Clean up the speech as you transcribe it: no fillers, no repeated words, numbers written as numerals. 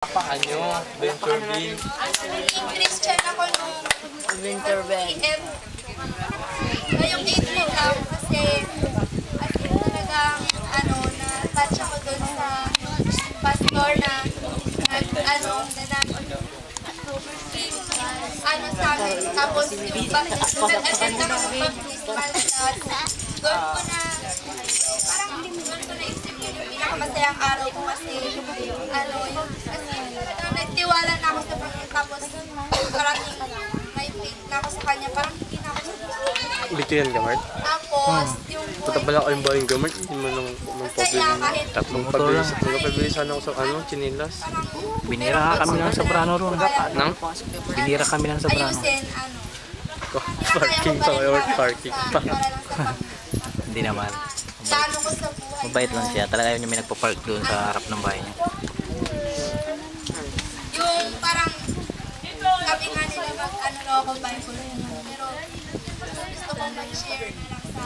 Pakaan nyo, Venture Bill. Naging Christian ako nung Winter bag. PM. Ngayong 8 lang kasi as in talagang na-touch ako dun sa pastor na sa amin. Tapos yung nag-attend ako ng baptismal class. Doon ko na naisip yun yung pinakamasayang araw ko kasi nagtiwala na ako sa Panginoon tapos parang may faith na ako sa Kanya, parang hindi na ako sa Bito yan, Gamart. Tapos yung Patabala ko yung bahay, Gamart. Hindi mo nang masaya kahit pabilisan ako sa chinilas. Binira nga kami ng soprano ron. Nang? Binira kami ng soprano. ayusin, Parking pa kayo, parking pa. Hindi naman. Plano ko sa buhay. Mabait lang siya. Talaga yun yung may nagpa-park doon sa harap ng bahay niya. Yung parang sabi nga nila ako Bible. Pero gusto kong mag-share na lang sa